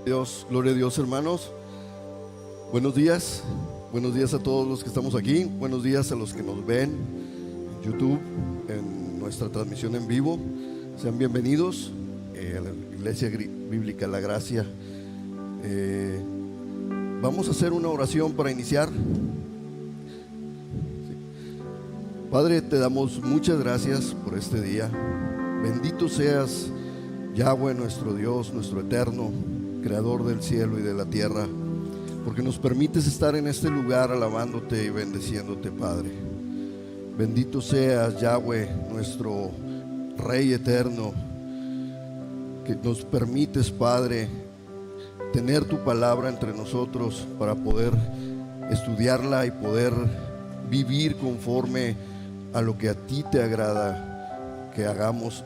Gloria a Dios, hermanos. Buenos días a todos los que estamos aquí. Buenos días a los que nos ven en YouTube, en nuestra transmisión en vivo. Sean bienvenidos a la Iglesia Bíblica La Gracia. Vamos a hacer una oración para iniciar. Padre, te damos muchas gracias por este día. Bendito seas, Yahweh, nuestro Dios, nuestro eterno Creador del cielo y de la tierra, porque nos permites estar en este lugar alabándote y bendiciéndote, Padre. Bendito seas, Yahweh, nuestro Rey eterno, que nos permites, Padre, tener tu palabra entre nosotros para poder estudiarla y poder vivir conforme a lo que a ti te agrada que hagamos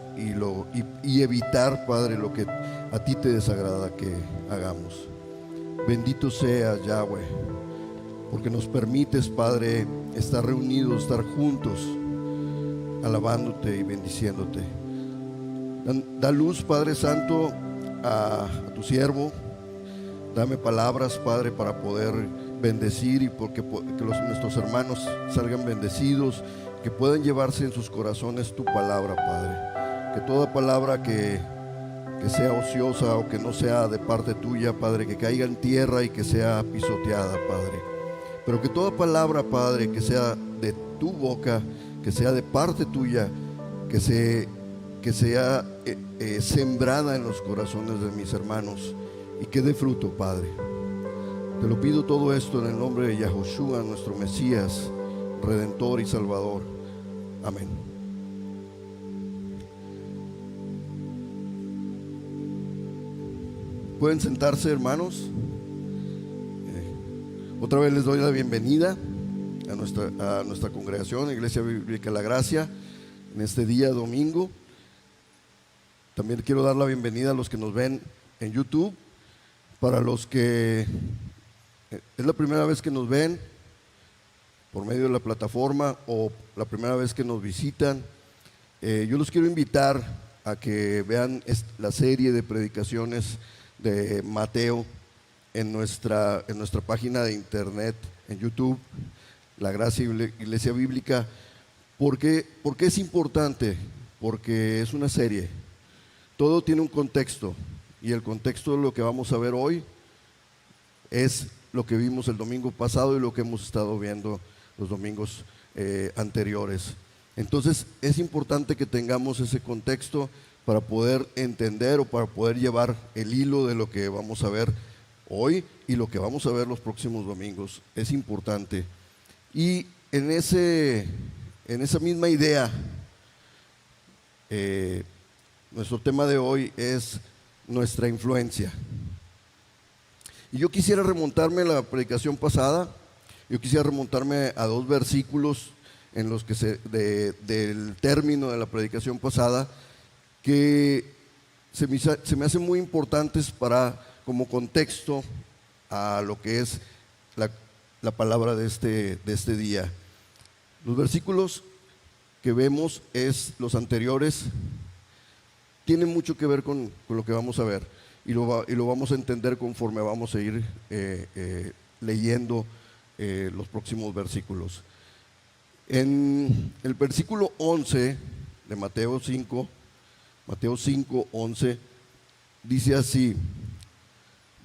y evitar, Padre, lo que a ti te desagrada que hagamos. Bendito seas, Yahweh, porque nos permites, Padre, estar reunidos, estar juntos, alabándote y bendiciéndote. Da luz, Padre Santo, a tu siervo. Dame palabras, Padre, para poder bendecir y porque nuestros hermanos salgan bendecidos, que puedan llevarse en sus corazones tu palabra, Padre. Que toda palabra que sea ociosa o que no sea de parte tuya, Padre, que caiga en tierra y que sea pisoteada, Padre. Pero que toda palabra, Padre, que sea de tu boca, que sea de parte tuya, que sea sembrada en los corazones de mis hermanos y que dé fruto, Padre. Te lo pido todo esto en el nombre de Yahoshua, nuestro Mesías, Redentor y Salvador. Amén. Pueden sentarse, hermanos. Otra vez les doy la bienvenida a nuestra congregación, Iglesia Bíblica La Gracia, en este día domingo. También quiero dar la bienvenida a los que nos ven en YouTube. Para los que es la primera vez que nos ven por medio de la plataforma o la primera vez que nos visitan, yo los quiero invitar a que vean la serie de predicaciones de Mateo en nuestra página de internet, en YouTube, La Gracia Iglesia Bíblica. ¿Por qué es importante? Porque es una serie. Todo tiene un contexto, y el contexto de lo que vamos a ver hoy es lo que vimos el domingo pasado y lo que hemos estado viendo los domingos anteriores. Entonces es importante que tengamos ese contexto para poder entender o para poder llevar el hilo de lo que vamos a ver hoy y lo que vamos a ver los próximos domingos. Es importante. Y en esa misma idea, nuestro tema de hoy es nuestra influencia. Y yo quisiera remontarme a la predicación pasada. Yo quisiera remontarme a 2 versículos en los que del término de la predicación pasada, que se me hacen muy importantes como contexto a lo que es la palabra de este día. Los versículos que vemos los anteriores tienen mucho que ver con lo que vamos a ver y lo vamos a entender conforme vamos a ir leyendo los próximos versículos. En el versículo 11 de Mateo 5:11 dice así: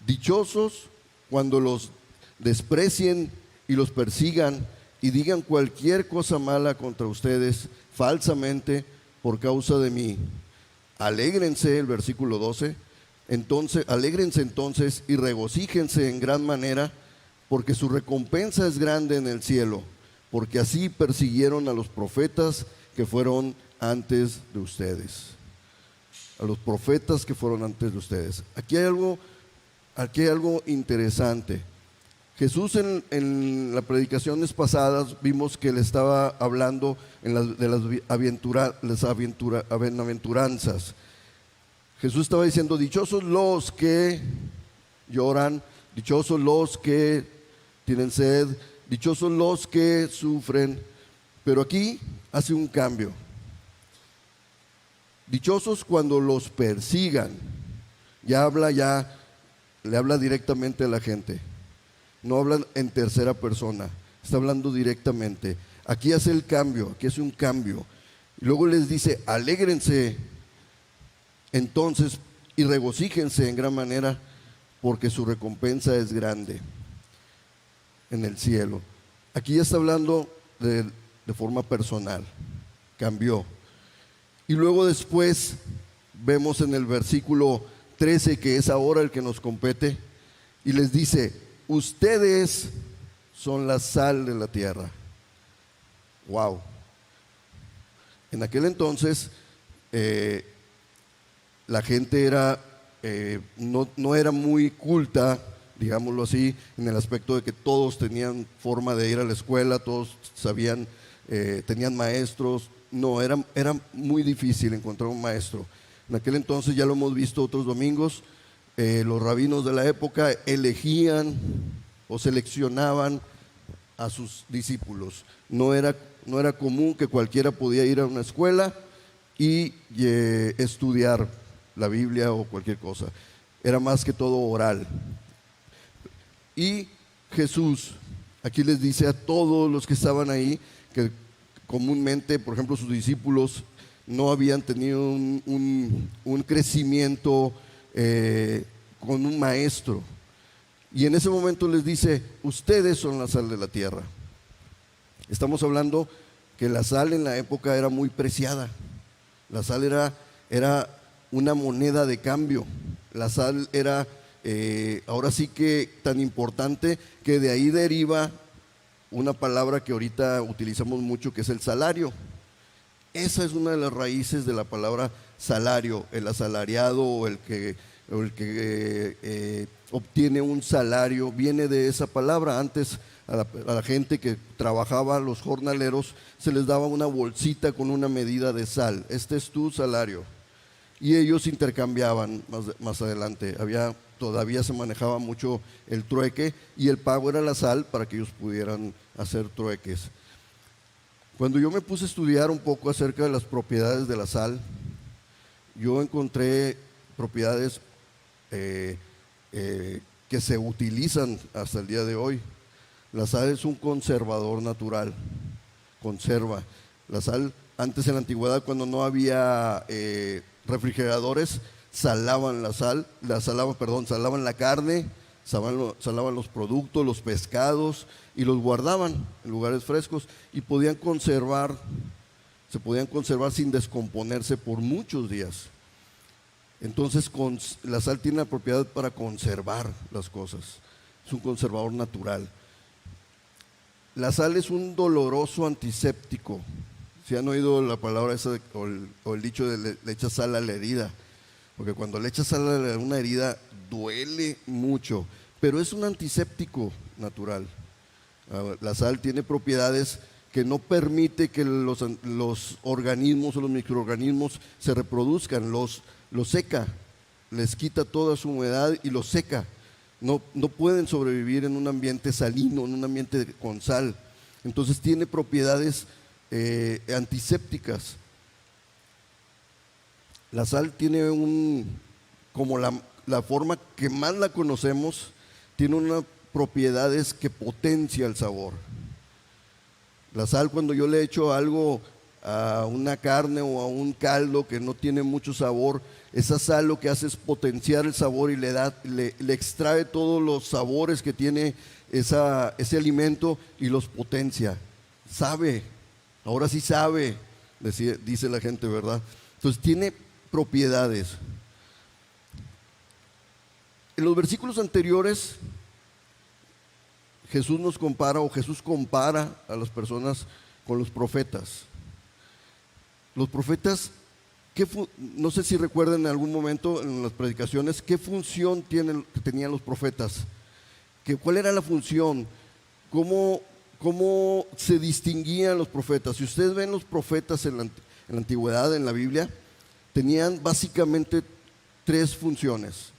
dichosos cuando los desprecien y los persigan y digan cualquier cosa mala contra ustedes falsamente por causa de mí. Alégrense, el versículo 12, alégrense entonces y regocíjense en gran manera, porque su recompensa es grande en el cielo, porque así persiguieron a los profetas que fueron antes de ustedes. A los profetas que fueron antes de ustedes. Aquí hay algo interesante. Jesús en las predicaciones pasadas vimos que le estaba hablando de las bienaventuranzas. Jesús estaba diciendo: dichosos los que lloran, dichosos los que tienen sed, dichosos los que sufren. Pero aquí hace un cambio. Dichosos cuando los persigan. Ya habla le habla directamente a la gente. No habla en tercera persona, está hablando directamente. Aquí hace el cambio, aquí hace un cambio. Y luego les dice, alégrense entonces y regocíjense en gran manera, porque su recompensa es grande en el cielo. Aquí ya está hablando de forma personal, cambió. Y luego después vemos en el versículo 13, que es ahora el que nos compete, y les dice, ustedes son la sal de la tierra. Wow. En aquel entonces la gente no era muy culta, digámoslo así, en el aspecto de que todos tenían forma de ir a la escuela, todos sabían, tenían maestros. No, era muy difícil encontrar un maestro. En aquel entonces, ya lo hemos visto otros domingos, los rabinos de la época elegían o seleccionaban a sus discípulos. No era común que cualquiera podía ir a una escuela y estudiar la Biblia o cualquier cosa. Era más que todo oral. Y Jesús aquí les dice a todos los que estaban ahí que comúnmente, por ejemplo, sus discípulos no habían tenido un crecimiento con un maestro. Y en ese momento les dice, ustedes son la sal de la tierra. Estamos hablando que la sal en la época era muy preciada. La sal era una moneda de cambio. La sal era ahora sí que tan importante que de ahí deriva una palabra que ahorita utilizamos mucho, que es el salario. Esa es una de las raíces de la palabra salario, el asalariado o el que obtiene un salario, viene de esa palabra. Antes a la gente que trabajaba, los jornaleros, se les daba una bolsita con una medida de sal. Este es tu salario. Y ellos intercambiaban más adelante. Todavía se manejaba mucho el trueque y el pago era la sal para que ellos pudieran hacer trueques. Cuando yo me puse a estudiar un poco acerca de las propiedades de la sal, yo encontré propiedades que se utilizan hasta el día de hoy. La sal es un conservador natural, conserva. La sal, antes en la antigüedad, cuando no había refrigeradores, salaban salaban la carne, salaban los productos, los pescados, y los guardaban en lugares frescos y se podían conservar sin descomponerse por muchos días. Entonces la sal tiene la propiedad para conservar las cosas, es un conservador natural. La sal es un doloroso antiséptico. ¿Si han oído la palabra esa o el dicho de le echas sal a la herida? Porque cuando le echas sal a una herida duele mucho, pero es un antiséptico natural. La sal tiene propiedades que no permite que los organismos o los microorganismos se reproduzcan, los seca, les quita toda su humedad y los seca. No pueden sobrevivir en un ambiente salino, en un ambiente con sal. Entonces tiene propiedades antisépticas. La sal tiene como la forma que más la conocemos, tiene unas propiedades que potencia el sabor. La sal, cuando yo le echo algo a una carne o a un caldo que no tiene mucho sabor, esa sal lo que hace es potenciar el sabor y le extrae todos los sabores que tiene ese alimento y los potencia. Sabe, ahora sí sabe, dice la gente, ¿verdad? Entonces tiene propiedades. En los versículos anteriores, Jesús compara a las personas con los profetas. Los profetas, no sé si recuerdan en algún momento en las predicaciones, ¿qué función tenían los profetas? ¿Cuál era la función? ¿Cómo se distinguían los profetas? Si ustedes ven los profetas en la antigüedad, en la Biblia, tenían básicamente 3 funciones,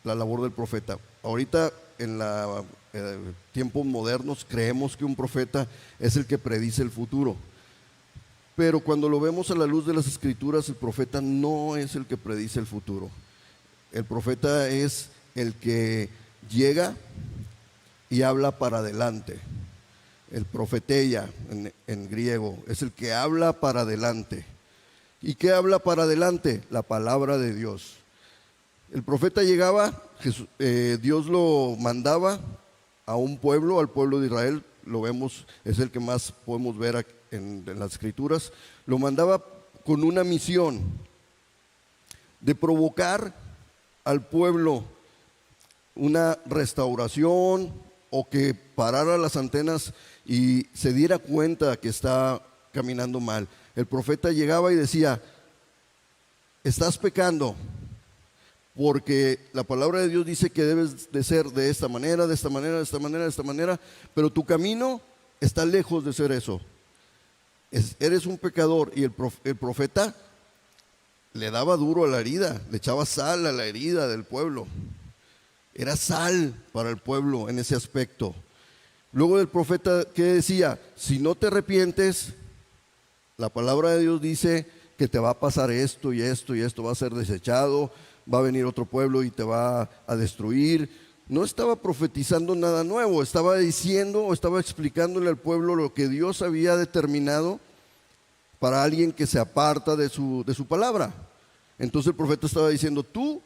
la labor del profeta. Ahorita en tiempos modernos creemos que un profeta es el que predice el futuro, pero cuando lo vemos a la luz de las Escrituras, el profeta no es el que predice el futuro. El profeta es el que llega y habla para adelante. El profeteia en griego es el que habla para adelante. ¿Y qué habla para adelante? La palabra de Dios. El profeta llegaba, Dios lo mandaba a un pueblo, al pueblo de Israel, lo vemos, es el que más podemos ver en las escrituras, lo mandaba con una misión de provocar al pueblo una restauración o que parara las antenas y se diera cuenta que está caminando mal. El profeta llegaba y decía: estás pecando, porque la palabra de Dios dice que debes de ser de esta manera, de esta manera, de esta manera, de esta manera, pero tu camino está lejos de ser eso. Eres un pecador. Y el profeta le daba duro a la herida, le echaba sal a la herida del pueblo. Era sal para el pueblo en ese aspecto. Luego el profeta, ¿qué decía? Si no te arrepientes, la palabra de Dios dice que te va a pasar esto y esto y esto, va a ser desechado, va a venir otro pueblo y te va a destruir. No estaba profetizando nada nuevo, estaba diciendo o estaba explicándole al pueblo lo que Dios había determinado para alguien que se aparta de su palabra. Entonces el profeta estaba diciendo: tu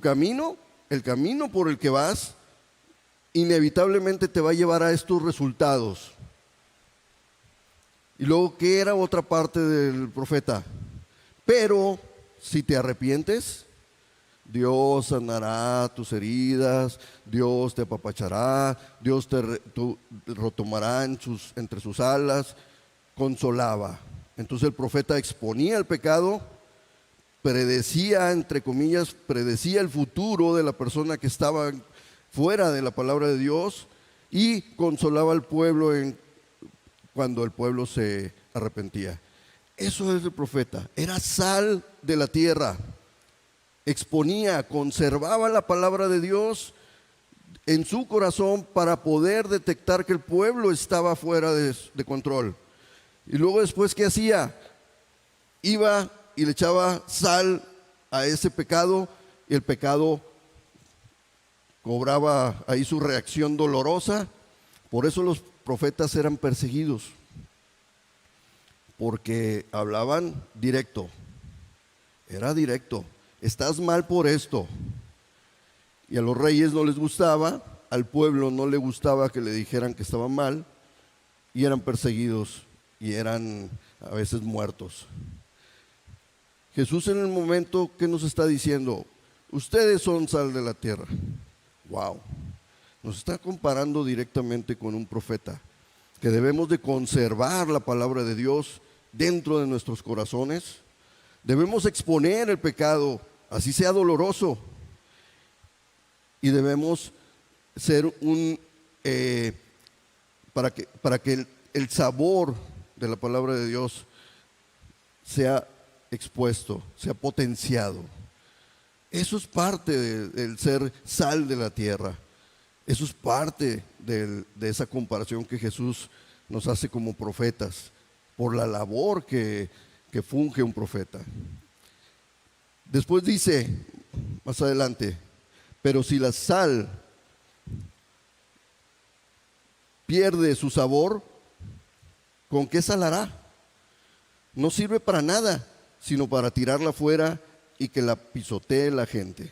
camino, el camino por el que vas, inevitablemente te va a llevar a estos resultados. Y luego, ¿qué era otra parte del profeta? Pero si te arrepientes, Dios sanará tus heridas, Dios te apapachará, Dios te retomará entre sus alas. Consolaba. Entonces el profeta exponía el pecado, predecía, entre comillas, predecía el futuro de la persona que estaba fuera de la palabra de Dios, y consolaba al pueblo cuando el pueblo se arrepentía. Eso es el profeta. Era sal de la tierra. Exponía, conservaba la palabra de Dios en su corazón para poder detectar que el pueblo estaba fuera de control. Y luego después, ¿qué hacía? Iba y le echaba sal a ese pecado, y el pecado cobraba ahí su reacción dolorosa. Por eso los profetas eran perseguidos, porque hablaban directo. Era directo: estás mal por esto. Y a los reyes no les gustaba, al pueblo no le gustaba que le dijeran que estaban mal, y eran perseguidos y eran a veces muertos. Jesús, en el momento que nos está diciendo: ustedes son sal de la tierra. Wow, nos está comparando directamente con un profeta, que debemos de conservar la palabra de Dios dentro de nuestros corazones. Debemos exponer el pecado, así sea doloroso, y debemos ser para que el sabor de la palabra de Dios sea expuesto, sea potenciado. Eso es parte del ser sal de la tierra. Eso es parte de esa comparación que Jesús nos hace como profetas, por la labor que funge un profeta. Después dice, más adelante: pero si la sal pierde su sabor, ¿con qué salará? No sirve para nada, sino para tirarla fuera y que la pisotee la gente.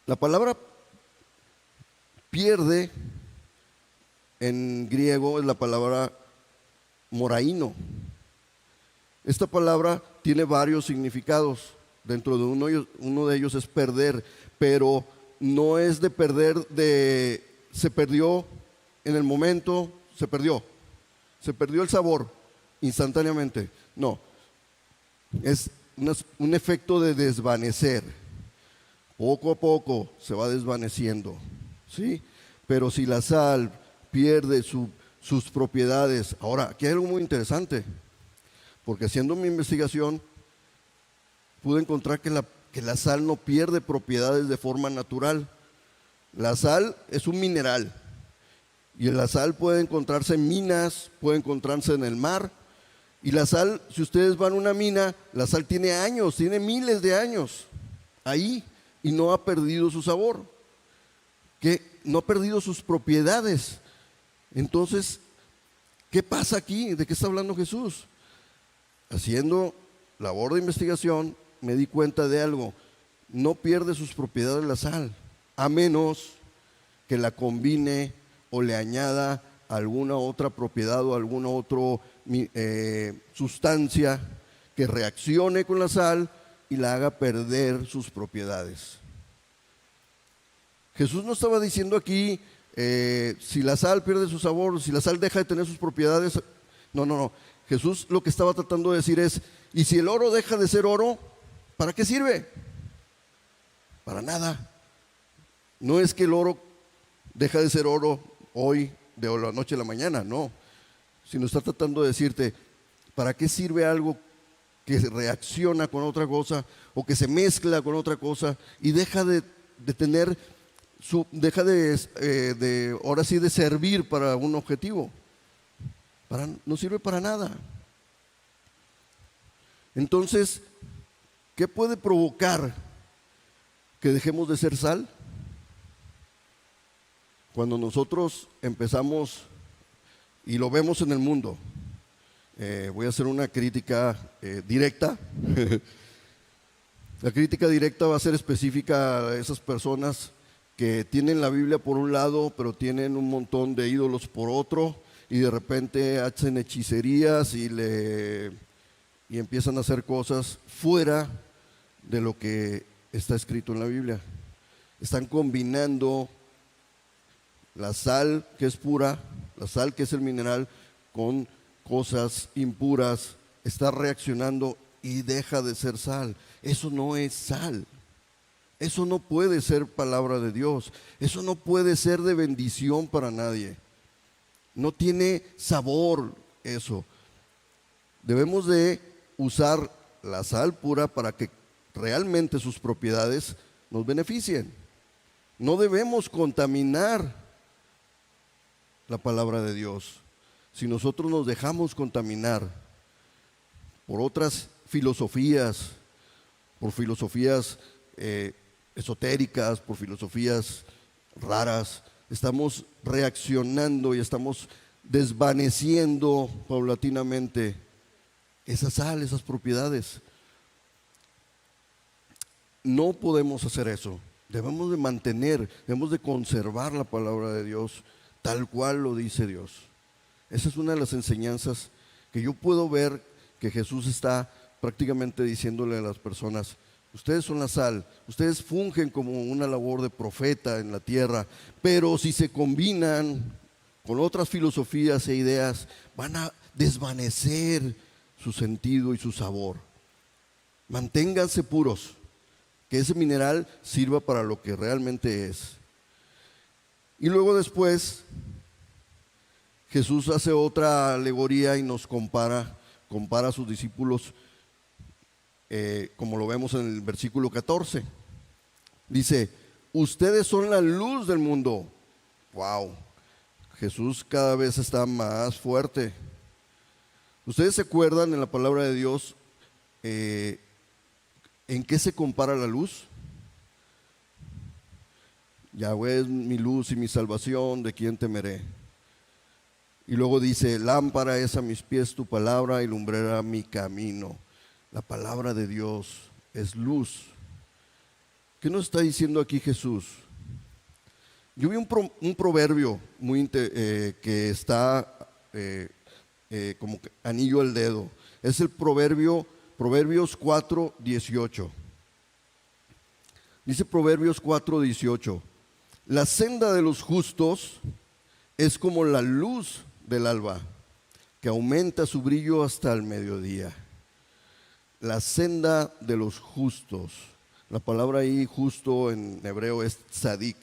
La palabra pierde en griego es la palabra moraíno. Esta palabra tiene varios significados. Dentro de uno de ellos es perder, pero no es de perder se perdió en el momento, se perdió el sabor instantáneamente. No, es un efecto de desvanecer. Poco a poco se va desvaneciendo, ¿sí? Pero si la sal pierde sus propiedades. Ahora, aquí hay algo muy interesante, porque haciendo mi investigación pude encontrar que la sal no pierde propiedades de forma natural. La sal es un mineral, y la sal puede encontrarse en minas, puede encontrarse en el mar. Y la sal, si ustedes van a una mina, la sal tiene años, tiene miles de años ahí, y no ha perdido su sabor, que no ha perdido sus propiedades. Entonces, ¿qué pasa aquí? ¿De qué está hablando Jesús? Haciendo labor de investigación, me di cuenta de algo: no pierde sus propiedades la sal, a menos que la combine o le añada alguna otra propiedad o alguna otra sustancia que reaccione con la sal y la haga perder sus propiedades. Jesús no estaba diciendo aquí si la sal pierde su sabor, si la sal deja de tener sus propiedades. No. Jesús lo que estaba tratando de decir es: ¿y si el oro deja de ser oro, para qué sirve? Para nada. No es que el oro deja de ser oro hoy, de la noche a la mañana, no. Sino está tratando de decirte: ¿para qué sirve algo que reacciona con otra cosa o que se mezcla con otra cosa y deja de tener deja de ahora sí de servir para un objetivo? No sirve para nada. Entonces, ¿qué puede provocar que dejemos de ser sal? Cuando nosotros empezamos, y lo vemos en el mundo, voy a hacer una crítica directa. La crítica directa va a ser específica a esas personas que tienen la Biblia por un lado, pero tienen un montón de ídolos por otro, y de repente hacen hechicerías y empiezan a hacer cosas fuera de lo que está escrito en la Biblia. Están combinando la sal que es pura, la sal que es el mineral, con cosas impuras. Está reaccionando y deja de ser sal. Eso no es sal. Eso no puede ser palabra de Dios. Eso no puede ser de bendición para nadie. No tiene sabor eso. Debemos de usar la sal pura para que realmente sus propiedades nos beneficien. No debemos contaminar la palabra de Dios. Si nosotros nos dejamos contaminar por otras filosofías, por filosofías esotéricas, por filosofías raras, estamos reaccionando y estamos desvaneciendo paulatinamente esa sal, esas propiedades. No podemos hacer eso. Debemos de mantener, debemos de conservar la palabra de Dios tal cual lo dice Dios. Esa es una de las enseñanzas que yo puedo ver que Jesús está prácticamente diciéndole a las personas: ustedes son la sal, ustedes fungen como una labor de profeta en la tierra, pero si se combinan con otras filosofías e ideas, van a desvanecer su sentido y su sabor. Manténganse puros, que ese mineral sirva para lo que realmente es. Y luego después Jesús hace otra alegoría y nos compara a sus discípulos, como lo vemos en el versículo 14. Dice: ustedes son la luz del mundo. Wow, Jesús cada vez está más fuerte. ¿Ustedes se acuerdan en la palabra de Dios en qué se compara la luz? Yahweh es mi luz y mi salvación, ¿de quién temeré? Y luego dice: lámpara es a mis pies tu palabra y lumbrera mi camino. La palabra de Dios es luz. ¿Qué nos está diciendo aquí Jesús? Yo vi un proverbio que está como anillo al dedo. Es el Proverbios 4:18. Dice Proverbios 4:18: la senda de los justos es como la luz del alba, que aumenta su brillo hasta el mediodía. La senda de los justos. La palabra ahí justo en hebreo es tzadik.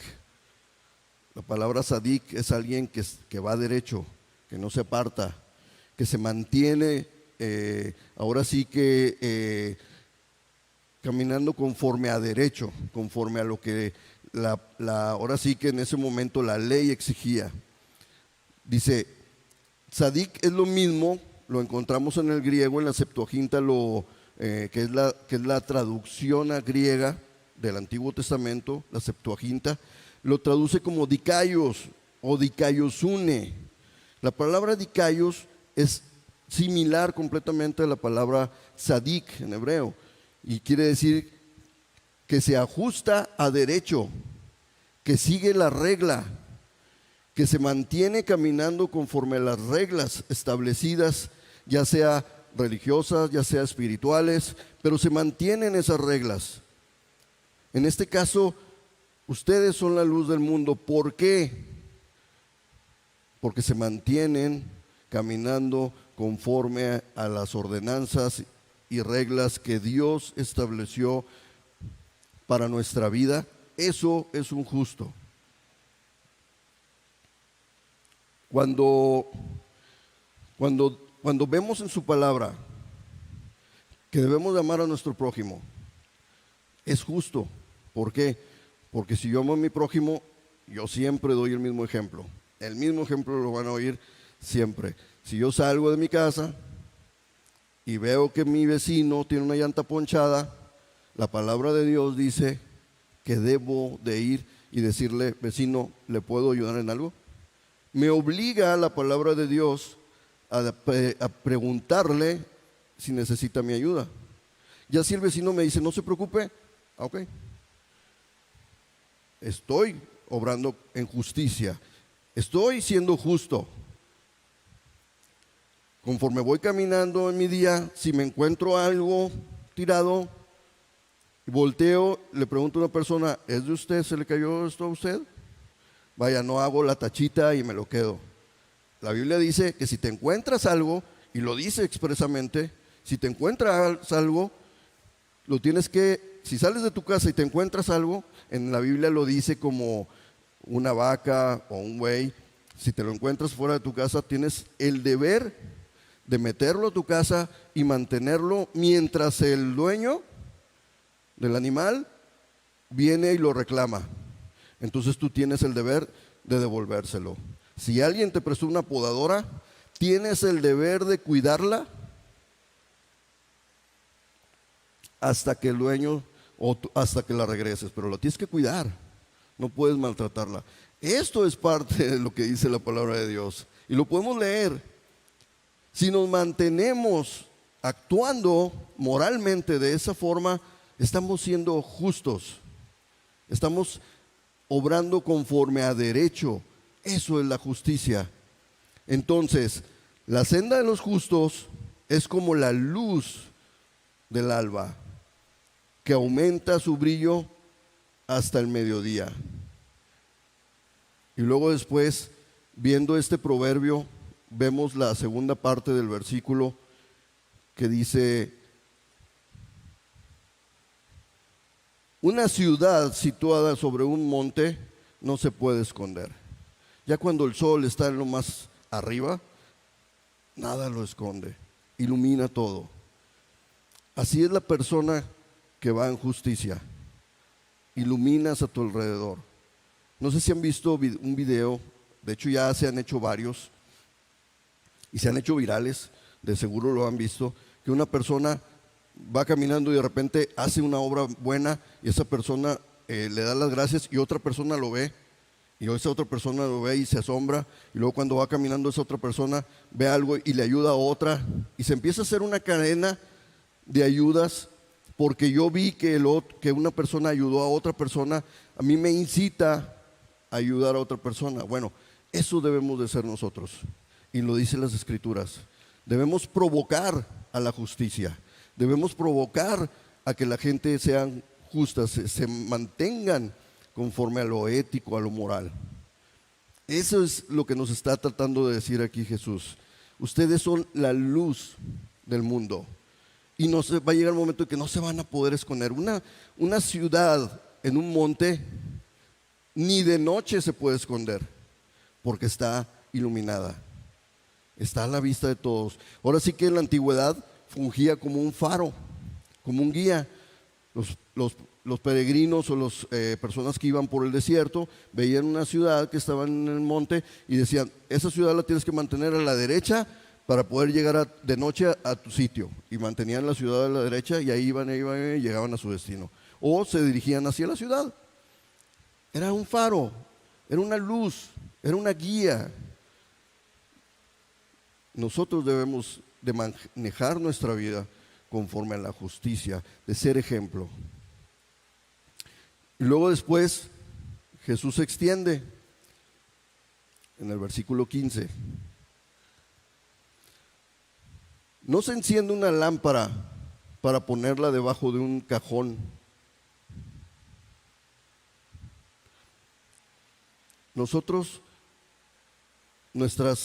La palabra tzadik es alguien que va derecho, que no se aparta, que se mantiene ahora sí que caminando conforme a derecho, conforme a lo que ahora sí que en ese momento la ley exigía. Dice, tzadik es lo mismo, lo encontramos en el griego, en la Septuaginta, que es la traducción a griega del Antiguo Testamento, la Septuaginta, lo traduce como dikaios o dikaiosune. La palabra dikaios es similar completamente a la palabra tzadik en hebreo y quiere decir que se ajusta a derecho, que sigue la regla, que se mantiene caminando conforme a las reglas establecidas, ya sea religiosas, ya sea espirituales, pero se mantienen esas reglas. En este caso, ustedes son la luz del mundo. ¿Por qué? Porque se mantienen caminando conforme a las ordenanzas y reglas que Dios estableció para nuestra vida. Eso es un justo. Cuando vemos en su palabra que debemos de amar a nuestro prójimo, es justo. ¿Por qué? Porque si yo amo a mi prójimo, yo siempre doy el mismo ejemplo. El mismo ejemplo lo van a oír siempre. Si yo salgo de mi casa y veo que mi vecino tiene una llanta ponchada, la palabra de Dios dice que debo de ir y decirle: vecino, ¿le puedo ayudar en algo? Me obliga la palabra de Dios a preguntarle si necesita mi ayuda. Ya si el vecino me dice: no se preocupe, ok, estoy obrando en justicia, estoy siendo justo. Conforme voy caminando en mi día, si me encuentro algo tirado, volteo, le pregunto a una persona: ¿es de usted? ¿Se le cayó esto a usted? Vaya, no hago la tachita y me lo quedo. La Biblia dice que si te encuentras algo, y lo dice expresamente, si te encuentras algo, lo tienes que, si sales de tu casa y te encuentras algo, en la Biblia lo dice como una vaca o un buey, si te lo encuentras fuera de tu casa, tienes el deber de meterlo a tu casa y mantenerlo mientras el dueño del animal viene y lo reclama. Entonces tú tienes el deber de devolvérselo. Si alguien te prestó una podadora, tienes el deber de cuidarla hasta que el dueño o hasta que la regreses, pero la tienes que cuidar, no puedes maltratarla. Esto es parte de lo que dice la palabra de Dios y lo podemos leer. Si nos mantenemos actuando moralmente de esa forma, estamos siendo justos, estamos obrando conforme a derecho. Eso es la justicia. Entonces, la senda de los justos es como la luz del alba, que aumenta su brillo hasta el mediodía. Y luego después, viendo este proverbio, vemos la segunda parte del versículo que dice: una ciudad situada sobre un monte no se puede esconder. Ya cuando el sol está en lo más arriba, nada lo esconde, ilumina todo. Así es la persona que va en justicia. Iluminas a tu alrededor. No sé si han visto un video, de hecho ya se han hecho varios y se han hecho virales, de seguro lo han visto, que una persona va caminando y de repente hace una obra buena y esa persona le da las gracias y otra persona lo ve y esa otra persona lo ve y se asombra y luego cuando va caminando esa otra persona ve algo y le ayuda a otra y se empieza a hacer una cadena de ayudas porque yo vi que una persona ayudó a otra persona, a mí me incita a ayudar a otra persona. Bueno, eso debemos de ser nosotros y lo dicen las Escrituras. Debemos provocar a la justicia. Debemos provocar a que la gente sean justas, se mantengan conforme a lo ético, a lo moral. Eso es lo que nos está tratando de decir aquí Jesús. Ustedes son la luz del mundo. Y va a llegar el momento en que no se van a poder esconder. Una ciudad en un monte ni de noche se puede esconder porque está iluminada. Está a la vista de todos. Ahora sí que en la antigüedad fungía como un faro, como un guía. Los peregrinos o las personas que iban por el desierto veían una ciudad que estaba en el monte y decían: esa ciudad la tienes que mantener a la derecha para poder llegar de noche a tu sitio. Y mantenían la ciudad a la derecha y ahí iban y llegaban a su destino. o se dirigían hacia la ciudad. Era un faro, era una luz, era una guía. Nosotros debemos de manejar nuestra vida conforme a la justicia, de ser ejemplo. Y luego después Jesús se extiende en el versículo 15. No se enciende una lámpara para ponerla debajo de un cajón. Nosotros, nuestra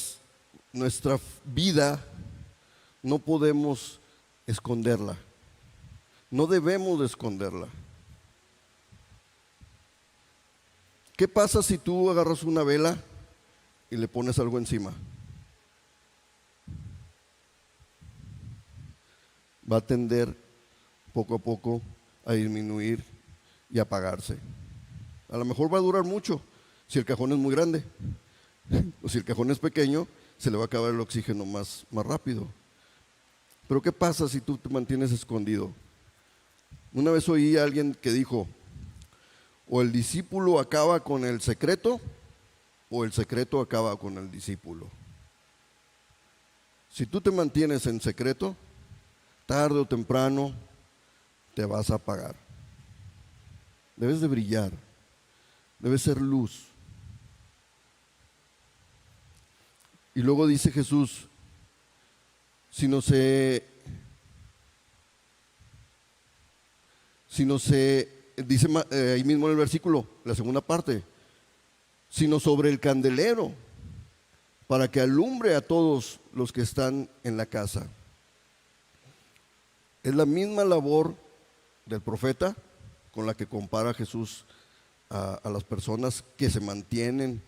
vida no podemos esconderla. No debemos de esconderla. ¿Qué pasa si tú agarras una vela y le pones algo encima? Va a tender poco a poco a disminuir y apagarse. A lo mejor va a durar mucho si el cajón es muy grande, o si el cajón es pequeño, se le va a acabar el oxígeno más rápido. Pero ¿qué pasa si tú te mantienes escondido? Una vez oí a alguien que dijo: o el discípulo acaba con el secreto, o el secreto acaba con el discípulo. Si tú te mantienes en secreto, tarde o temprano te vas a apagar. Debes de brillar, debes ser luz. Y luego dice Jesús, si no se dice ahí mismo en el versículo, la segunda parte, sino sobre el candelero, para que alumbre a todos los que están en la casa. Es la misma labor del profeta con la que compara Jesús a las personas que se mantienen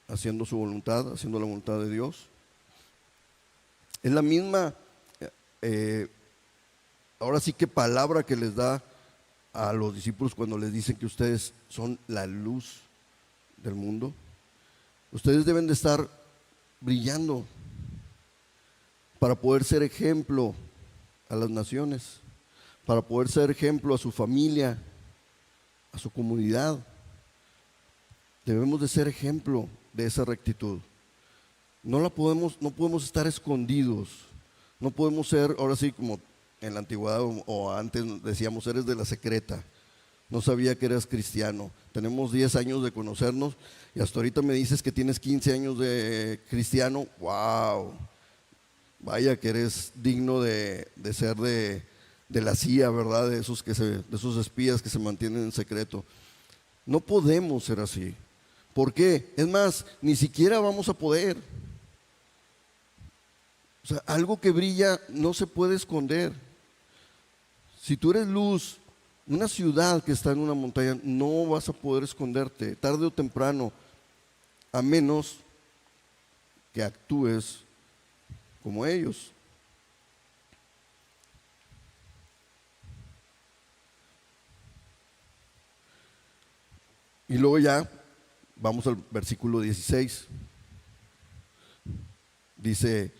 haciendo su voluntad, haciendo la voluntad de Dios. Es la misma, ahora sí que palabra que les da a los discípulos cuando les dicen que ustedes son la luz del mundo. Ustedes deben de estar brillando para poder ser ejemplo a las naciones, para poder ser ejemplo a su familia, a su comunidad. Debemos de ser ejemplo de esa rectitud. No podemos estar escondidos, no podemos ser, ahora sí, como en la antigüedad o antes decíamos, eres de la secreta, no sabía que eras cristiano. Tenemos 10 años de conocernos y hasta ahorita me dices que tienes 15 años de cristiano. ¡Wow! Vaya que eres digno de ser de la CIA, ¿verdad? De esos espías que se mantienen en secreto. No podemos ser así. ¿Por qué? Es más, ni siquiera vamos a poder. O sea, algo que brilla no se puede esconder. Si tú eres luz, una ciudad que está en una montaña, no vas a poder esconderte, tarde o temprano, a menos que actúes como ellos. Y luego ya vamos al versículo 16. Dice: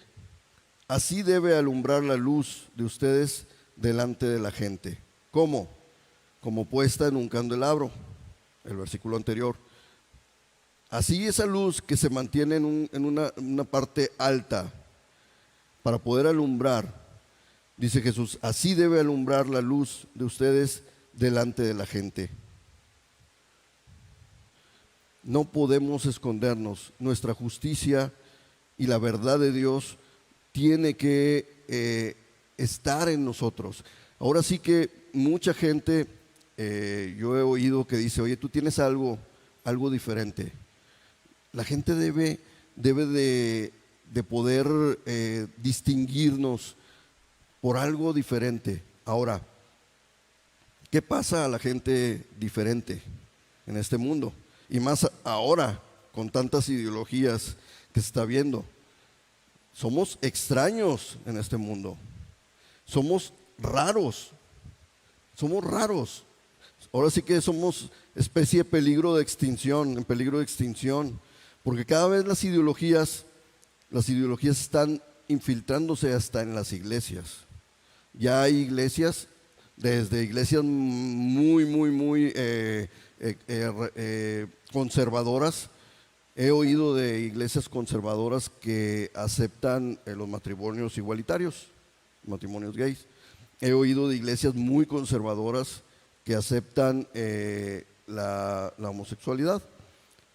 así debe alumbrar la luz de ustedes delante de la gente. ¿Cómo? Como puesta en un candelabro, el versículo anterior. Así esa luz que se mantiene en una parte alta para poder alumbrar, dice Jesús, así debe alumbrar la luz de ustedes delante de la gente. No podemos escondernos. Nuestra justicia y la verdad de Dios tiene que estar en nosotros. Ahora sí que mucha gente, yo he oído que dice: oye, tú tienes algo diferente. La gente debe de poder distinguirnos por algo diferente. Ahora, ¿qué pasa a la gente diferente en este mundo? Y más ahora, con tantas ideologías que se está viendo. Somos extraños en este mundo. Somos raros. Somos raros. Ahora sí que somos especie de peligro de extinción, en peligro de extinción. Porque cada vez las ideologías están infiltrándose hasta en las iglesias. Ya hay iglesias desde iglesias muy conservadoras. He oído de iglesias conservadoras que aceptan los matrimonios igualitarios, matrimonios gays. He oído de iglesias muy conservadoras que aceptan la homosexualidad.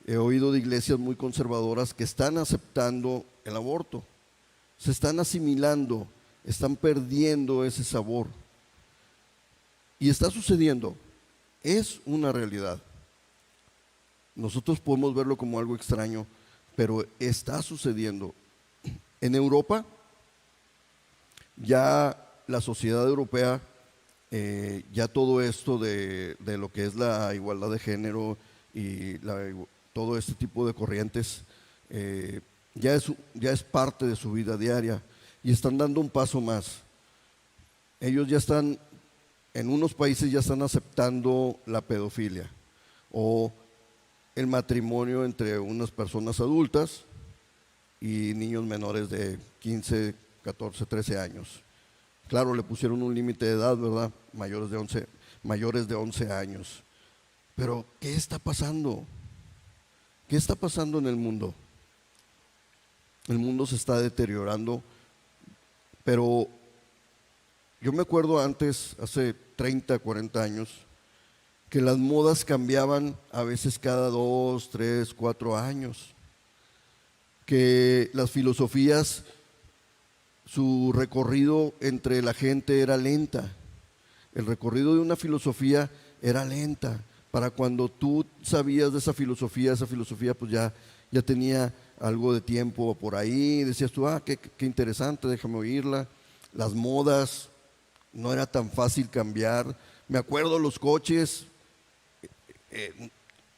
He oído de iglesias muy conservadoras que están aceptando el aborto. Se están asimilando, están perdiendo ese sabor. Y está sucediendo, es una realidad. Nosotros podemos verlo como algo extraño, pero está sucediendo. En Europa, ya la sociedad europea, ya todo esto de lo que es la igualdad de género y todo este tipo de corrientes, ya es parte de su vida diaria y están dando un paso más. Ellos ya están, en unos países ya están aceptando la pedofilia o el matrimonio entre unas personas adultas y niños menores de 15, 14, 13 años. Claro, le pusieron un límite de edad, ¿verdad? Mayores de 11 años. Pero, ¿qué está pasando? ¿Qué está pasando en el mundo? El mundo se está deteriorando, pero yo me acuerdo antes, hace 30, 40 años, que las modas cambiaban a veces cada 2, 3, 4 años, que las filosofías, su recorrido entre la gente era lenta. El recorrido de una filosofía era lenta. Para cuando tú sabías de esa filosofía pues ya tenía algo de tiempo por ahí. Decías tú, qué interesante, déjame oírla. Las modas, no era tan fácil cambiar. Me acuerdo los coches,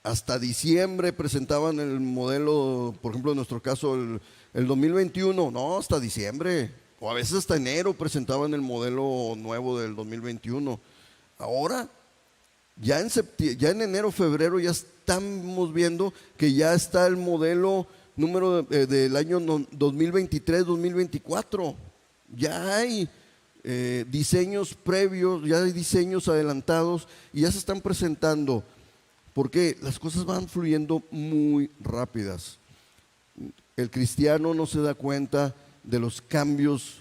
hasta diciembre presentaban el modelo, por ejemplo en nuestro caso el 2021, no, hasta diciembre, o a veces hasta enero presentaban el modelo nuevo del 2021. Ahora, ya en enero, febrero ya estamos viendo que ya está el modelo número del año 2023, 2024. Ya hay diseños previos, ya hay diseños adelantados y ya se están presentando. Porque las cosas van fluyendo muy rápidas. El cristiano no se da cuenta de los cambios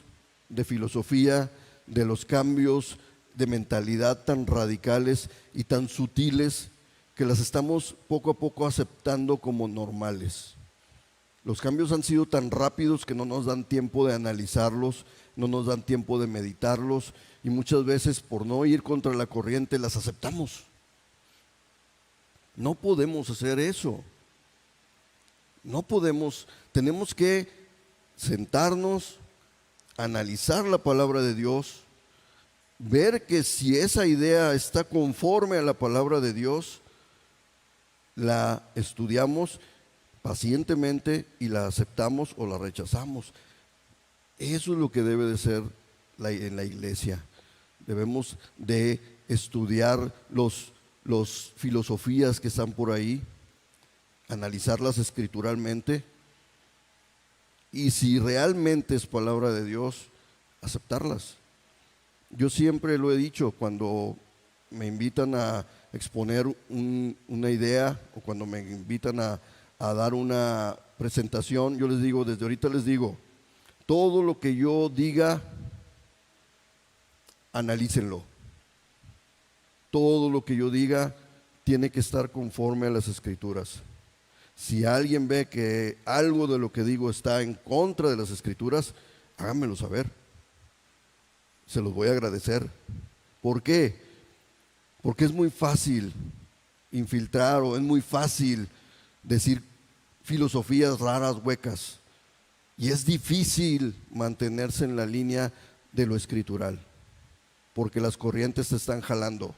de filosofía, de los cambios de mentalidad tan radicales y tan sutiles que las estamos poco a poco aceptando como normales. Los cambios han sido tan rápidos que no nos dan tiempo de analizarlos, no nos dan tiempo de meditarlos y muchas veces por no ir contra la corriente las aceptamos. No podemos hacer eso. No podemos, tenemos que sentarnos, analizar la palabra de Dios, ver que si esa idea está conforme a la palabra de Dios, la estudiamos pacientemente y la aceptamos o la rechazamos. Eso es lo que debe de ser en la iglesia. Debemos de estudiar los filosofías que están por ahí, analizarlas escrituralmente y si realmente es palabra de Dios, aceptarlas. Yo siempre lo he dicho, cuando me invitan a exponer una idea o cuando me invitan a dar una presentación, yo les digo, desde ahorita les digo, todo lo que yo diga, analícenlo. Todo lo que yo diga tiene que estar conforme a las Escrituras. Si alguien ve que algo de lo que digo está en contra de las Escrituras, háganmelo saber. Se los voy a agradecer. ¿Por qué? Porque es muy fácil infiltrar o es muy fácil decir filosofías raras, huecas. Y es difícil mantenerse en la línea de lo escritural, porque las corrientes te están jalando.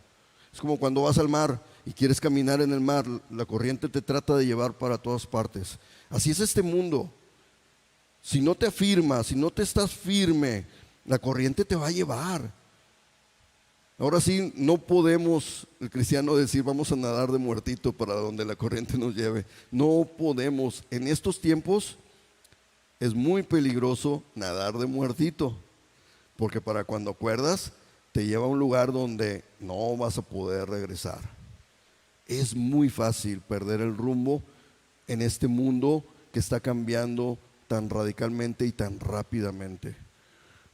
Es como cuando vas al mar y quieres caminar en el mar, la corriente te trata de llevar para todas partes. Así es este mundo. Si no te afirmas, si no te estás firme, la corriente te va a llevar. Ahora sí, no podemos, el cristiano, decir vamos a nadar de muertito para donde la corriente nos lleve. No podemos. En estos tiempos es muy peligroso nadar de muertito, porque para cuando acuerdas te lleva a un lugar donde no vas a poder regresar. Es muy fácil perder el rumbo en este mundo que está cambiando tan radicalmente y tan rápidamente.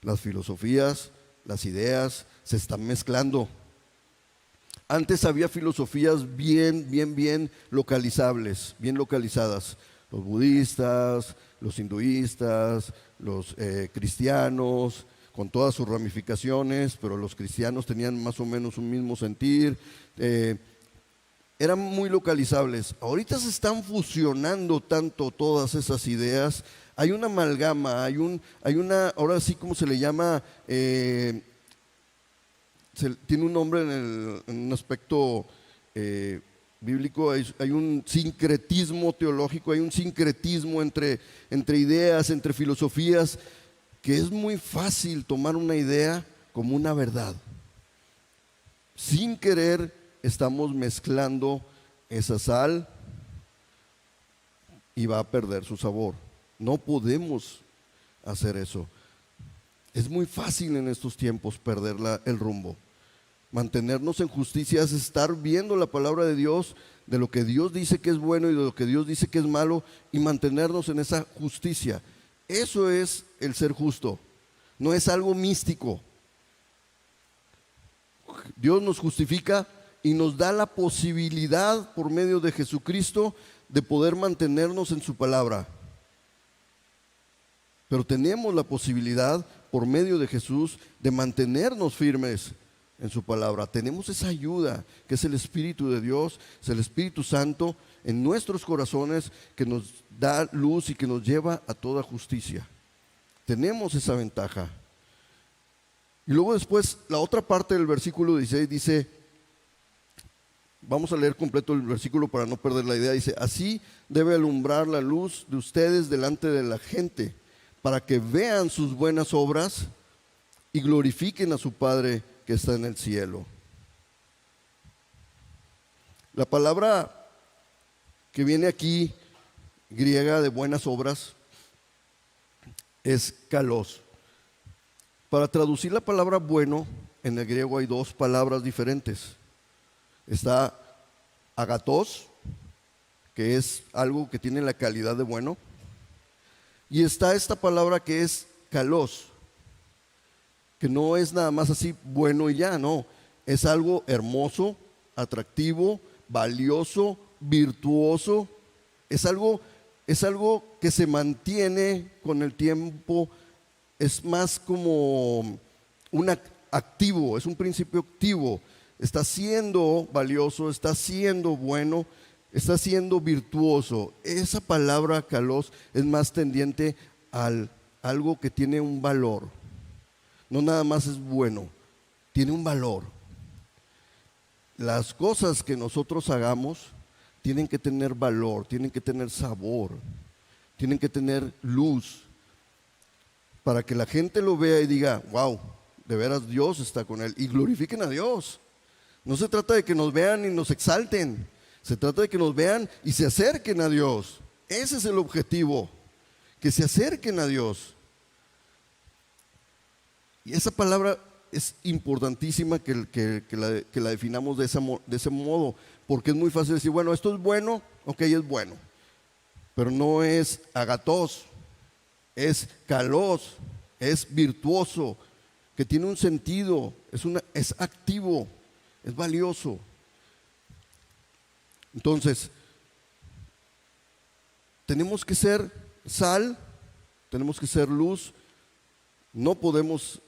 Las filosofías, las ideas se están mezclando. Antes había filosofías bien localizables, bien localizadas. Los budistas, los hinduistas, los cristianos, con todas sus ramificaciones, pero los cristianos tenían más o menos un mismo sentir. Eran muy localizables. Ahorita se están fusionando tanto todas esas ideas. Hay una amalgama, hay una, ahora sí, ¿cómo se le llama? Tiene un nombre en un aspecto bíblico. Hay un sincretismo teológico, hay un sincretismo entre ideas, entre filosofías, que es muy fácil tomar una idea como una verdad. Sin querer estamos mezclando esa sal y va a perder su sabor. No podemos hacer eso. Es muy fácil en estos tiempos perder el rumbo. Mantenernos en justicia es estar viendo la palabra de Dios, de lo que Dios dice que es bueno y de lo que Dios dice que es malo, y mantenernos en esa justicia. Eso es el ser justo. No es algo místico. Dios nos justifica y nos da la posibilidad por medio de Jesucristo de poder mantenernos en su palabra. Pero tenemos la posibilidad por medio de Jesús de mantenernos firmes en su palabra. Tenemos esa ayuda que es el Espíritu de Dios, es el Espíritu Santo en nuestros corazones, que nos da luz y que nos lleva a toda justicia. Tenemos esa ventaja. Y luego después, la otra parte del versículo 16 dice, vamos a leer completo el versículo para no perder la idea, dice: así debe alumbrar la luz de ustedes delante de la gente, para que vean sus buenas obras y glorifiquen a su Padre que está en el cielo. La palabra que viene aquí, griega, de buenas obras, es kalos. Para traducir la palabra bueno, en el griego hay dos palabras diferentes. Está agatos, que es algo que tiene la calidad de bueno, y está esta palabra que es kalos, que no es nada más así bueno y ya, no, es algo hermoso, atractivo, valioso, virtuoso, es algo que se mantiene con el tiempo, es más como un activo, es un principio activo, está siendo valioso, está siendo bueno, está siendo virtuoso. Esa palabra kalos es más tendiente al algo que tiene un valor. No nada más es bueno, tiene un valor. Las cosas que nosotros hagamos tienen que tener valor, tienen que tener sabor, tienen que tener luz, para que la gente lo vea y diga: wow, de veras Dios está con él, y glorifiquen a Dios. No se trata de que nos vean y nos exalten, se trata de que nos vean y se acerquen a Dios. Ese es el objetivo, que se acerquen a Dios. Y esa palabra es importantísima que la definamos de ese modo, porque es muy fácil decir: bueno, esto es bueno, ok, es bueno, pero no es agatos, es kalos, es virtuoso, que tiene un sentido, es activo, es valioso. Entonces, tenemos que ser sal, tenemos que ser luz. No podemos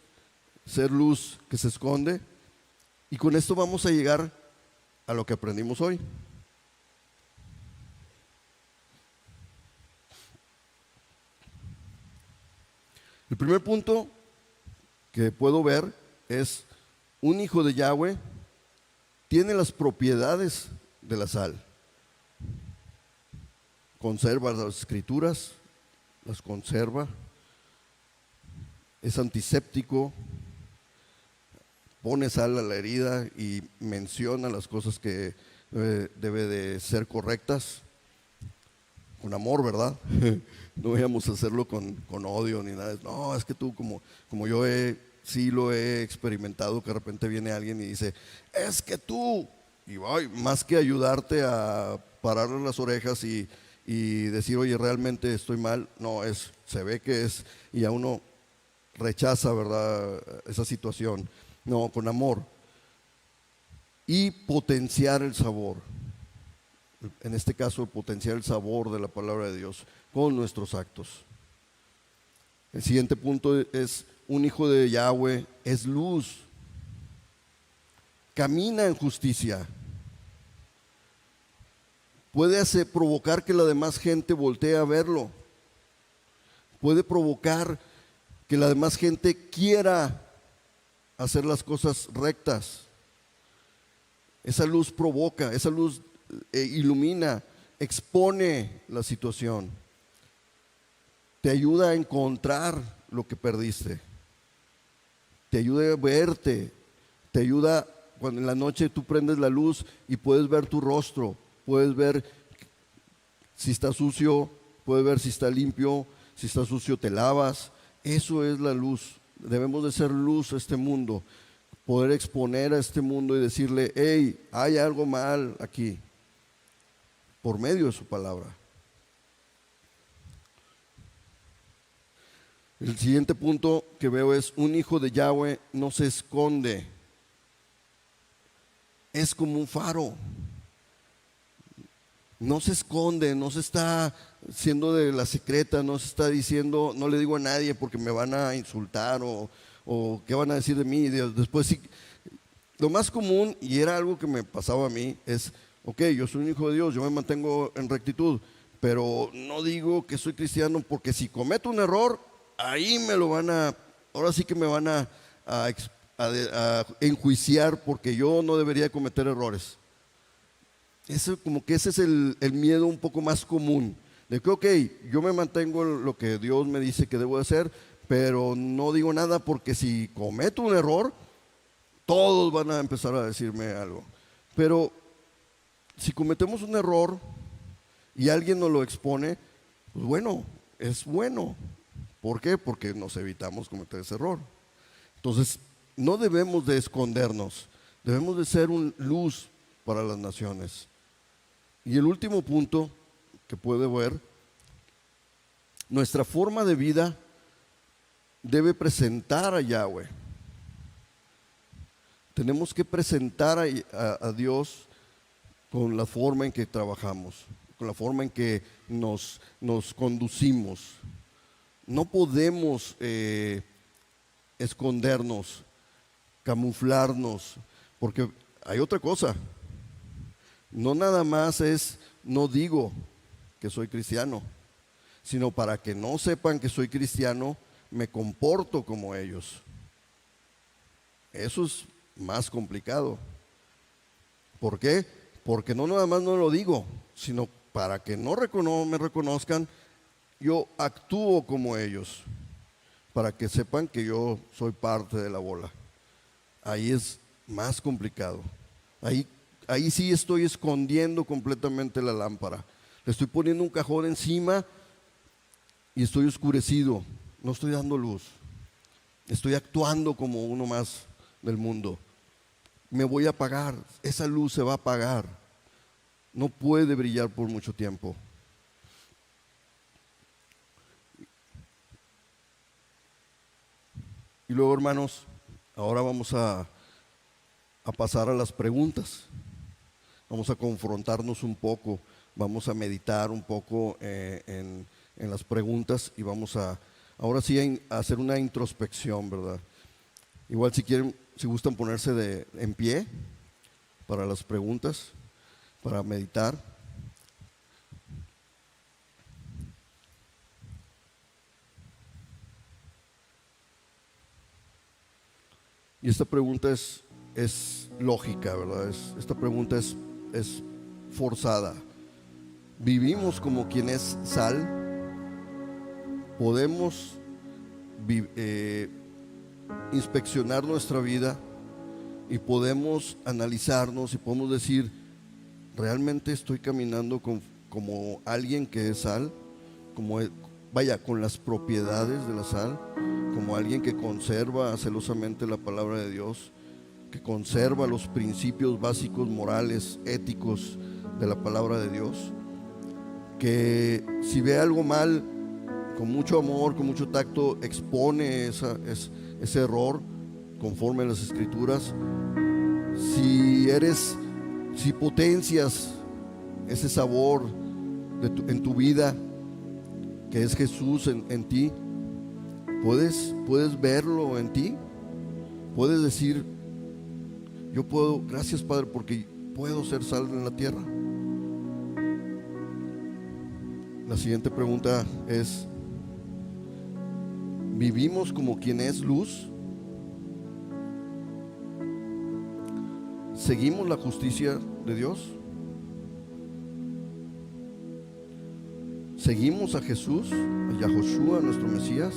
ser luz que se esconde. Y con esto vamos a llegar a lo que aprendimos hoy. El primer punto que puedo ver es: un hijo de Yahweh tiene las propiedades de la sal. Conserva las escrituras, las conserva, es antiséptico, pone sal a la herida y menciona las cosas que debe de ser correctas, con amor, ¿verdad? No vayamos a hacerlo con odio ni nada. No, es que tú como yo he sí lo he experimentado, que de repente viene alguien y dice, es que tú, y ay, más que ayudarte a pararle las orejas y decir, oye, realmente estoy mal, no, se ve que es, y a uno rechaza, ¿verdad?, esa situación. No, con amor. Y potenciar el sabor. En este caso, potenciar el sabor de la palabra de Dios con nuestros actos. El siguiente punto es: un hijo de Yahweh es luz, camina en justicia, puede provocar que la demás gente voltee a verlo, puede provocar que la demás gente quiera hacer las cosas rectas. Esa luz provoca, esa luz ilumina, expone la situación, te ayuda a encontrar lo que perdiste, te ayuda a verte, te ayuda cuando en la noche tú prendes la luz y puedes ver tu rostro, puedes ver si está sucio, puedes ver si está limpio, si está sucio te lavas. Eso es la luz. Debemos de ser luz a este mundo, poder exponer a este mundo y decirle, hey, hay algo mal aquí, por medio de su palabra. El siguiente punto que veo es: un hijo de Yahweh no se esconde, es como un faro. No se esconde, no se está siendo de la secreta, no se está diciendo, no le digo a nadie porque me van a insultar o qué van a decir de mí. Después sí, lo más común, y era algo que me pasaba a mí, es, ok, yo soy un hijo de Dios, yo me mantengo en rectitud, pero no digo que soy cristiano porque si cometo un error, ahí me lo van a, ahora sí que me van a enjuiciar porque yo no debería cometer errores. Eso, como que ese es el miedo un poco más común, de que ok, yo me mantengo en lo que Dios me dice que debo hacer, pero no digo nada porque si cometo un error, todos van a empezar a decirme algo. Pero si cometemos un error y alguien nos lo expone, pues bueno, es bueno. ¿Por qué? Porque nos evitamos cometer ese error. Entonces, no debemos de escondernos, debemos de ser una luz para las naciones. Y el último punto que puede ver, nuestra forma de vida debe presentar a Yahweh. Tenemos que presentar a Dios con la forma en que trabajamos, con la forma en que nos conducimos. No podemos escondernos, camuflarnos, porque hay otra cosa. No nada más es, no digo que soy cristiano, sino para que no sepan que soy cristiano, me comporto como ellos. Eso es más complicado. ¿Por qué? Porque no nada más no lo digo, sino para que no me reconozcan, yo actúo como ellos, para que sepan que yo soy parte de la bola. Ahí es más complicado. Ahí sí estoy escondiendo completamente la lámpara. Le estoy poniendo un cajón encima y estoy oscurecido. No estoy dando luz. Estoy actuando como uno más del mundo. Me voy a apagar. Esa luz se va a apagar. No puede brillar por mucho tiempo. Y luego, hermanos, ahora vamos a pasar a las preguntas. Vamos a confrontarnos un poco, vamos a meditar un poco en las preguntas y vamos ahora sí a hacer una introspección, ¿verdad? Igual si quieren, si gustan ponerse en pie para las preguntas, para meditar. Y esta pregunta es lógica, ¿verdad? Esta pregunta es forzada. ¿Vivimos como quien es sal? ¿Podemos inspeccionar nuestra vida y podemos analizarnos y podemos decir, ¿realmente estoy caminando como alguien que es sal? Con las propiedades de la sal. como alguien que conserva celosamente la palabra de Dios, que conserva los principios básicos morales, éticos de la palabra de Dios, que si ve algo mal, con mucho amor, con mucho tacto, expone ese error conforme a las Escrituras. Si potencias ese sabor en tu vida, que es Jesús en ti, puedes verlo en ti, puedes decir: yo puedo, gracias Padre, porque puedo ser sal en la tierra. La siguiente pregunta es: ¿vivimos como quien es luz? ¿Seguimos la justicia de Dios? ¿Seguimos a Jesús, a Yahoshua, nuestro Mesías?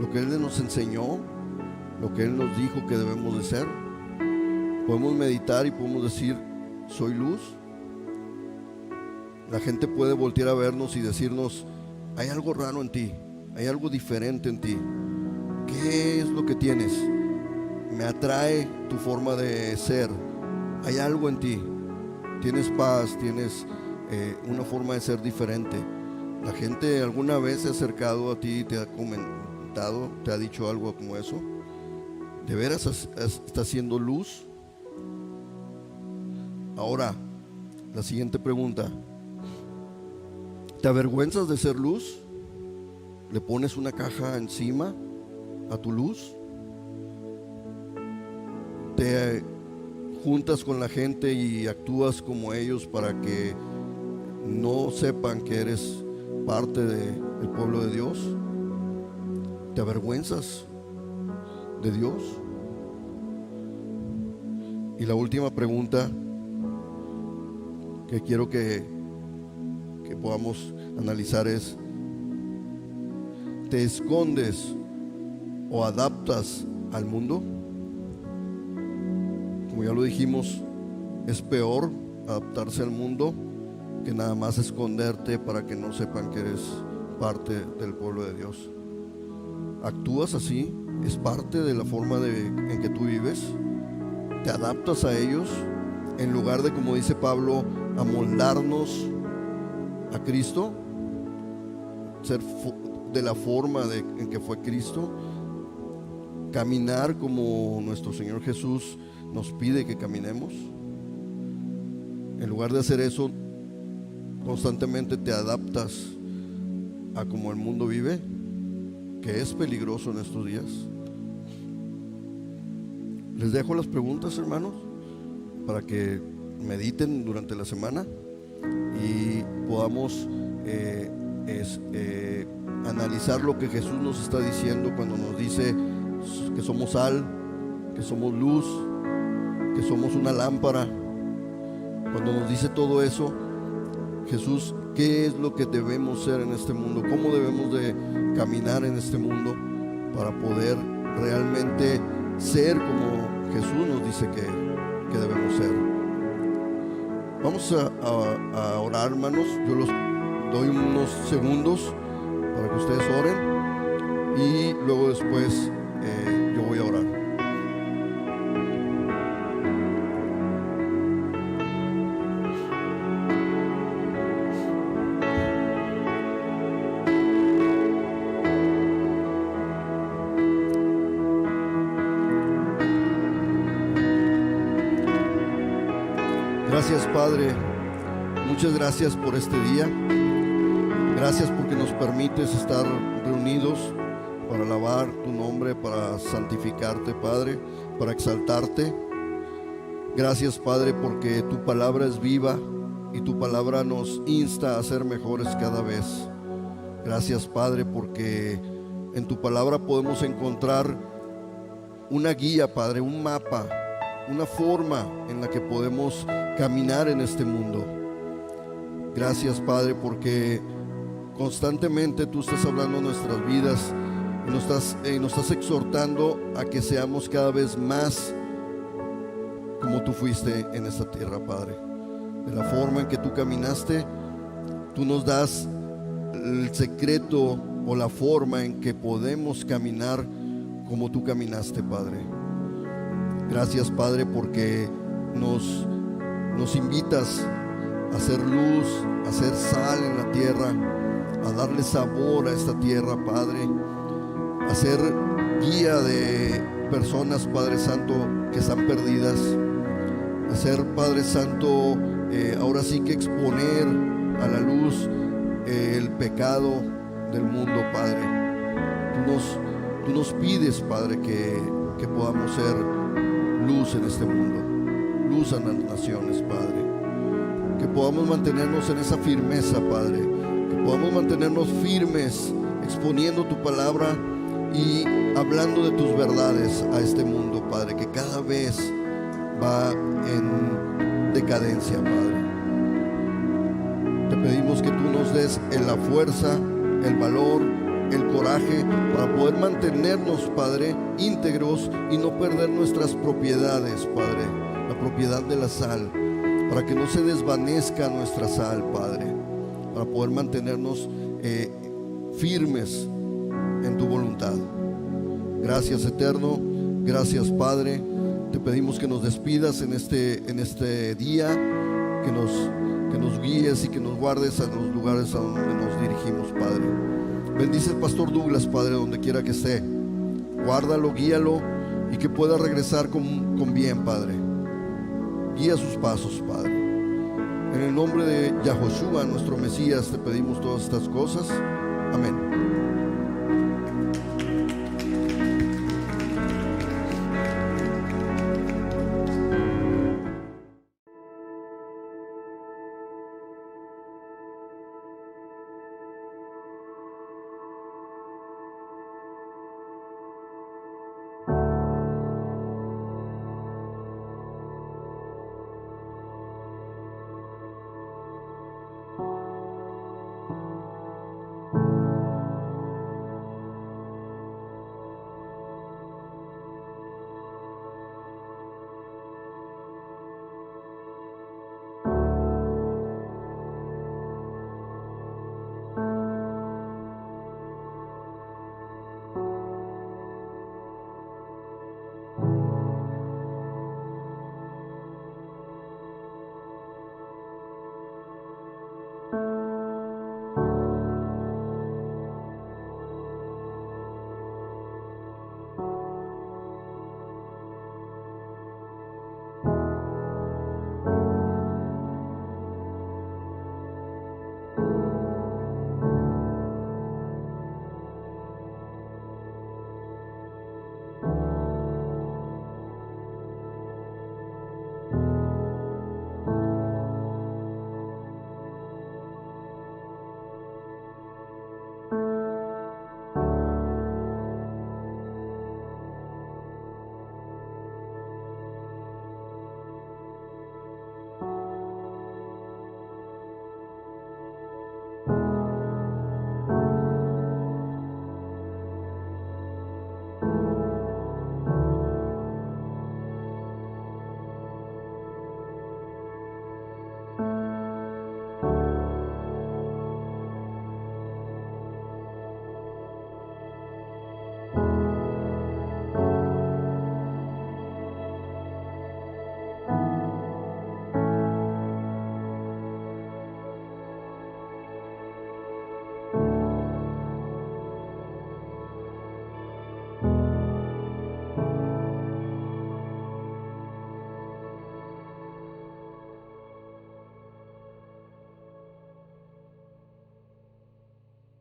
Lo que Él nos enseñó, lo que Él nos dijo que debemos de ser. Podemos meditar y podemos decir: soy luz. La gente puede voltear a vernos y decirnos: hay algo raro en ti, hay algo diferente en ti. ¿Qué es lo que tienes? Me atrae tu forma de ser. Hay algo en ti. Tienes paz, tienes una forma de ser diferente. La gente alguna vez se ha acercado a ti y te ha comentado, te ha dicho algo como eso. ¿De veras estás siendo luz? Ahora, la siguiente pregunta: ¿te avergüenzas de ser luz? ¿Le pones una caja encima a tu luz? ¿Te juntas con la gente y actúas como ellos para que no sepan que eres parte del pueblo de Dios? ¿Te avergüenzas de Dios? Y la última pregunta que quiero que podamos analizar es: ¿te escondes o adaptas al mundo? Como ya lo dijimos, es peor adaptarse al mundo que nada más esconderte para que no sepan que eres parte del pueblo de Dios. ¿Actúas así? ¿Es parte de la forma en que tú vives? ¿Te adaptas a ellos en lugar de, como dice Pablo, amoldarnos a Cristo? Ser de la forma en que fue Cristo, caminar como nuestro Señor Jesús nos pide que caminemos. En lugar de hacer eso, constantemente te adaptas a como el mundo vive, que es peligroso en estos días. Les dejo las preguntas, hermanos, para que mediten durante la semana y podamos analizar lo que Jesús nos está diciendo cuando nos dice que somos sal, que somos luz, que somos una lámpara. Cuando nos dice todo eso, Jesús, ¿qué es lo que debemos ser en este mundo? ¿Cómo debemos de caminar en este mundo para poder realmente ser como Jesús nos dice que debemos ser? Vamos a orar, hermanos. Yo los doy unos segundos para que ustedes oren y luego después yo voy a orar. Gracias, Padre. Muchas gracias por este día. Gracias porque nos permites estar reunidos para alabar tu nombre, para santificarte, Padre, para exaltarte. Gracias, Padre, porque tu palabra es viva y tu palabra nos insta a ser mejores cada vez. Gracias, Padre, porque en tu palabra podemos encontrar una guía, Padre, un mapa, una forma en la que podemos caminar en este mundo. Gracias, Padre, porque constantemente tú estás hablando en nuestras vidas y nos estás exhortando a que seamos cada vez más como tú fuiste en esta tierra, Padre. De la forma en que tú caminaste, tú nos das el secreto o la forma en que podemos caminar como tú caminaste, Padre. Gracias, Padre, porque nos invitas a hacer luz, a hacer sal en la tierra, a darle sabor a esta tierra, Padre, a ser guía de personas, Padre Santo, que están perdidas, a ser, Padre Santo, ahora sí que exponer a la luz el pecado del mundo, Padre. Tú nos pides, Padre, que podamos ser luz en este mundo, luz a las naciones, Padre. Que podamos mantenernos en esa firmeza, Padre. Que podamos mantenernos firmes, exponiendo tu palabra y hablando de tus verdades a este mundo, Padre, que cada vez va en decadencia, Padre. Te pedimos que tú nos des la fuerza, el valor, el coraje para poder mantenernos, Padre, íntegros y no perder nuestras propiedades, Padre, la propiedad de la sal, para que no se desvanezca nuestra sal, Padre, para poder mantenernos firmes en tu voluntad. Gracias, Eterno. Gracias, Padre. Te pedimos que nos despidas en este día, que nos guíes y que nos guardes a los lugares a donde nos dirigimos, Padre. Bendice al pastor Douglas, Padre, donde quiera que esté. Guárdalo, guíalo y que pueda regresar con bien, Padre. Guía sus pasos, Padre. En el nombre de Yahoshua, nuestro Mesías, te pedimos todas estas cosas. Amén.